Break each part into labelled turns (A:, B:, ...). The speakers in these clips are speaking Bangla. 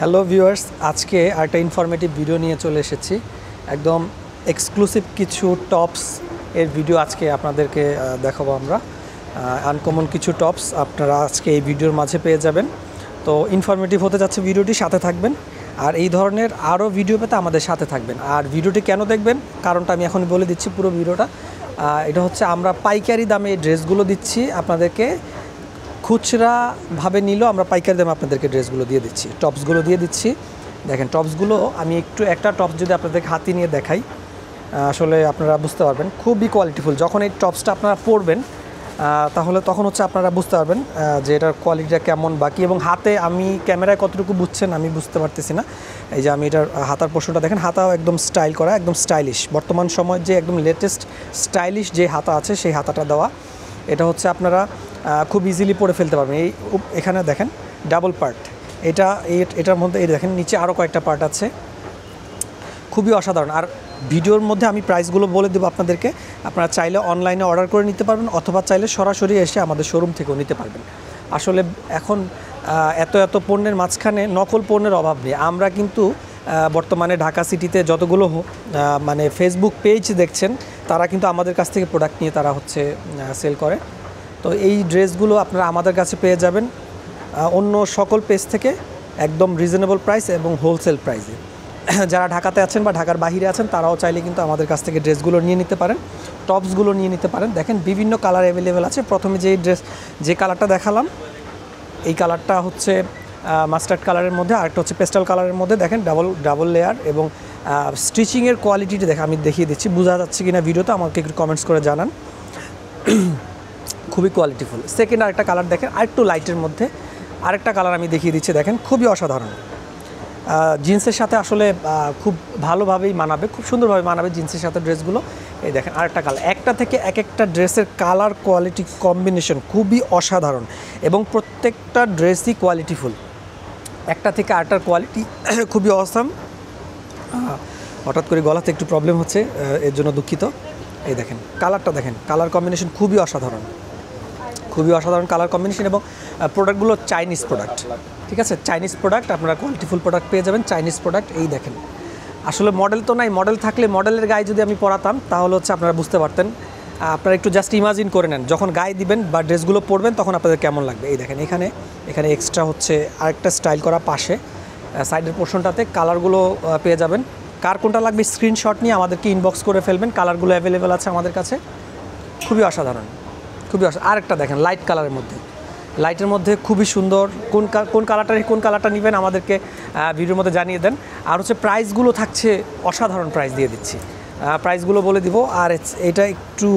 A: হ্যালো ভিউয়ার্স, আজকে একটা ইনফরমেটিভ ভিডিও নিয়ে চলে এসেছি। একদম এক্সক্লুসিভ কিছু টপস এর ভিডিও আজকে আপনাদেরকে দেখাবো আমরা। আনকমন কিছু টপস আপনারা আজকে এই ভিডিওর মাঝে পেয়ে যাবেন। তো ইনফরমেটিভ হতে যাচ্ছে ভিডিওটি, সাথে থাকবেন। আর এই ধরনের আরও ভিডিও পেতে আমাদের সাথে থাকবেন। আর ভিডিওটি কেন দেখবেন কারণটা আমি এখন বলে দিচ্ছি পুরো ভিডিওটা। এটা হচ্ছে আমরা পাইকারি দামে এই ড্রেসগুলো দিচ্ছি আপনাদেরকে। খুচরাভাবে নিলেও আমরা পাইকারি দামে আপনাদেরকে ড্রেসগুলো দিয়ে দিচ্ছি, টপসগুলো দিয়ে দিচ্ছি। দেখেন টপসগুলো আমি একটা টপস যদি আপনাদেরকে হাতে নিয়ে দেখাই, আসলে আপনারা বুঝতে পারবেন খুবই কোয়ালিটিফুল। যখন এই টপসটা আপনারা পরবেন তাহলে তখন হচ্ছে আপনারা বুঝতে পারবেন যে এটার কোয়ালিটিটা কেমন বাকি। এবং হাতে আমি ক্যামেরায় কতটুকু বুঝছেন আমি বুঝতে পারতেছি না। এই যে আমি এটার হাতার পোর্শনটা দেখেন, হাতাও একদম স্টাইল করা, একদম স্টাইলিশ। বর্তমান সময় যে একদম লেটেস্ট স্টাইলিশ যে হাতা আছে সেই হাতাটা দেওয়া। এটা হচ্ছে আপনারা খুব ইজিলি পরে ফেলতে পারবেন। এখানে দেখেন ডাবল পার্ট, এটার মধ্যে এই দেখেন নিচে আরও কয়েকটা পার্ট আছে, খুবই অসাধারণ। আর ভিডিওর মধ্যে আমি প্রাইসগুলো বলে দেবো আপনাদেরকে। আপনারা চাইলে অনলাইনে অর্ডার করে নিতে পারবেন, অথবা চাইলে সরাসরি এসে আমাদের শোরুম থেকেও নিতে পারবেন। আসলে এখন এত পণ্যের মাঝখানে নকল পণ্যের অভাব নেই। আমরা কিন্তু বর্তমানে ঢাকা সিটিতে যতগুলো মানে ফেসবুক পেজ দেখছেন, তারা কিন্তু আমাদের কাছ থেকে প্রোডাক্ট নিয়ে তারা হচ্ছে সেল করে। তো এই ড্রেসগুলো আপনারা আমাদের কাছে পেয়ে যাবেন অন্য সকল পেজ থেকে একদম রিজনেবল প্রাইস এবং হোলসেল প্রাইসে। যারা ঢাকাতে আছেন বা ঢাকার বাইরে আছেন তারাও চাইলে কিন্তু আমাদের কাছ থেকে ড্রেসগুলো নিয়ে নিতে পারেন, টপসগুলো নিয়ে নিতে পারেন। দেখেন বিভিন্ন কালার অ্যাভেলেবেল আছে। প্রথমে যে কালারটা দেখালাম, এই কালারটা হচ্ছে মাস্টার্ড কালারের মধ্যে, আরেকটা হচ্ছে পেস্টাল কালারের মধ্যে। দেখেন ডাবল লেয়ার এবং স্টিচিংয়ের কোয়ালিটিটা আমি দেখিয়ে দিচ্ছি। বোঝা যাচ্ছে কিনা ভিডিওতে আমাকে একটু কমেন্টস করে জানান। খুবই কোয়ালিটিফুল। সেকেন্ড আরেকটা কালার দেখেন, আরেকটু লাইটের মধ্যে আরেকটা কালার আমি দেখিয়ে দিচ্ছি। দেখেন খুবই অসাধারণ। জিন্সের সাথে আসলে খুব ভালোভাবেই মানাবে, খুব সুন্দরভাবে মানাবে জিন্সের সাথে ড্রেসগুলো। এই দেখেন আরেকটা কালার। একটা থেকে একটা ড্রেসের কালার কোয়ালিটি কম্বিনেশন খুবই অসাধারণ এবং প্রত্যেকটা ড্রেসই কোয়ালিটিফুল। একটা থেকে আরেকটার কোয়ালিটি খুবই অসাম। হঠাৎ করে গলাতে একটু প্রবলেম হচ্ছে, এর জন্য দুঃখিত। এই দেখেন কালারটা, দেখেন কালার কম্বিনেশন খুবই অসাধারণ, খুবই অসাধারণ কালার কম্বিনেশন। এবং প্রোডাক্টগুলো চাইনিজ প্রোডাক্ট, ঠিক আছে, চাইনিজ প্রোডাক্ট। আপনারা কোয়ালিটিফুল প্রোডাক্ট পেয়ে যাবেন, চাইনিজ প্রোডাক্ট। এই দেখেন আসলে মডেল তো নাই, মডেল থাকলে মডেলের গায়ে যদি আমি পরাতাম তাহলে হচ্ছে আপনারা বুঝতে পারতেন। আপনারা একটু জাস্ট ইমাজিন করে নেন যখন গায়ে দিবেন বা ড্রেসগুলো পরবেন তখন আপনাদের কেমন লাগবে। এই দেখেন এখানে এক্সট্রা হচ্ছে আরেকটা স্টাইল করা পাশে সাইডের পোর্শনটাতে কালারগুলো পেয়ে যাবেন। কার কোনটা লাগবে স্ক্রিনশট নিয়ে আমাদেরকে ইনবক্স করে ফেলবেন। কালারগুলো অ্যাভেলেবেল আছে আমাদের কাছে, খুবই অসাধারণ, খুবই আরেকটা দেখেন লাইট কালারের মধ্যে, লাইটের মধ্যে খুবই সুন্দর। কোন কালারটা নেবেন আমাদেরকে ভিডিওর মধ্যে জানিয়ে দেন। আর হচ্ছে প্রাইসগুলো থাকছে অসাধারণ প্রাইস দিয়ে দিচ্ছি, প্রাইসগুলো বলে দিব। আর এটা একটু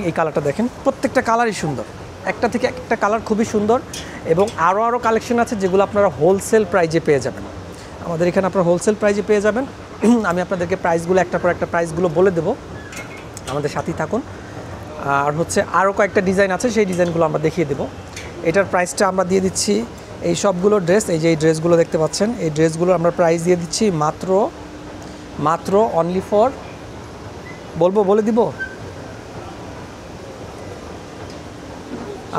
A: এই কালারটা দেখেন, প্রত্যেকটা কালারই সুন্দর, একটা থেকে একটা কালার খুবই সুন্দর। এবং আরও কালেকশন আছে যেগুলো আপনারা হোলসেল প্রাইজে পেয়ে যাবেন আমাদের এখানে, আপনারা হোলসেল প্রাইজে পেয়ে যাবেন। আমি আপনাদেরকে প্রাইসগুলো একটার পর একটা প্রাইসগুলো বলে দেবো, আমাদের সাথেই থাকুন। আর হচ্ছে আরও কয়েকটা ডিজাইন আছে, সেই ডিজাইনগুলো আমরা দেখিয়ে দেবো। এটার প্রাইসটা আমরা দিয়ে দিচ্ছি, এই সবগুলো ড্রেস, এই যে এই ড্রেসগুলো দেখতে পাচ্ছেন, এই ড্রেসগুলো আমরা প্রাইস দিয়ে দিচ্ছি মাত্র অনলি ফর, বলে দিব।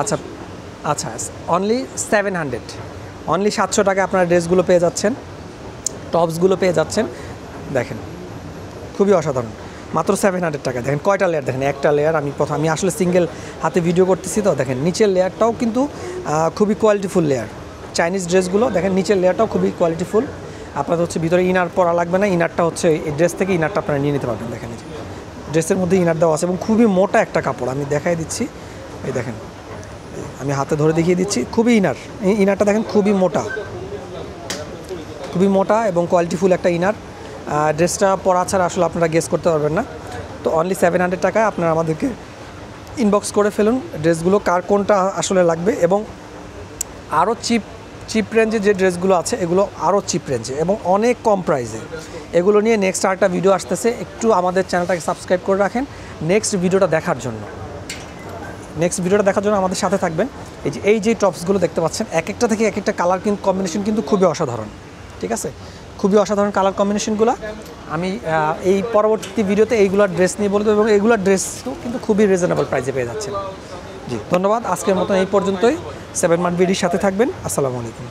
A: আচ্ছা অনলি 700, অনলি 700 টাকা আপনারা ড্রেসগুলো পেয়ে যাচ্ছেন, টপসগুলো পেয়ে যাচ্ছেন। দেখেন খুবই অসাধারণ, মাত্র 700 টাকা। দেখেন কয়টা লেয়ার, দেখেন একটা লেয়ার। আমি আসলে সিঙ্গেল হাতে ভিডিও করতেছি তো। দেখেন নিচের লেয়ারটাও কিন্তু খুবই কোয়ালিটিফুল লেয়ার। চাইনিজ ড্রেসগুলো দেখেন নিচের লেয়ারটাও খুবই কোয়ালিটিফুল। আপনাদের হচ্ছে ভিতরে ইনার পরা লাগবে না, ইনারটা হচ্ছে এই ড্রেস থেকে ইনারটা আপনারা নিয়ে নিতে পারবেন। দেখেন ড্রেসের মধ্যে ইনার দেওয়া আছে এবং খুবই মোটা একটা কাপড়। আমি দেখাই দিচ্ছি, এই দেখেন আমি হাতে ধরে দেখিয়ে দিচ্ছি, খুবই ইনারটা দেখেন খুবই মোটা এবং কোয়ালিটিফুল একটা ইনার। ড্রেসটা পরা ছাড়া আসলে আপনারা গেস করতে পারবেন না। তো অনলি 700 টাকায় আপনারা আমাদেরকে ইনবক্স করে ফেলুন ড্রেসগুলো কার কোনটা আসলে লাগবে। এবং আরও চিপ রেঞ্জে যে ড্রেসগুলো আছে এগুলো আরও চিপ রেঞ্জে এবং অনেক কম প্রাইসে। এগুলো নিয়ে নেক্সট আরেকটা ভিডিও আসতেছে, একটু আমাদের চ্যানেলটাকে সাবস্ক্রাইব করে রাখেন নেক্সট ভিডিওটা দেখার জন্য। আমাদের সাথে থাকবেন। এই যে টপসগুলো দেখতে পাচ্ছেন, একটা থেকে একটা কালার কিন্তু কম্বিনেশন কিন্তু খুবই অসাধারণ, ঠিক আছে, খুবই অসাধারণ কালার কম্বিনেশনগুলো। আমি এই পরবর্তী ভিডিওতে এইগুলোর ড্রেস নিয়ে বলবো এবং এইগুলোর ড্রেসও কিন্তু খুবই রিজনেবল প্রাইসে পেয়ে যাচ্ছেন। জি ধন্যবাদ, আজকের মতো এই পর্যন্তই। 7 মান্থ ভিডিওর সাথে থাকবেন। আসসালামু আলাইকুম।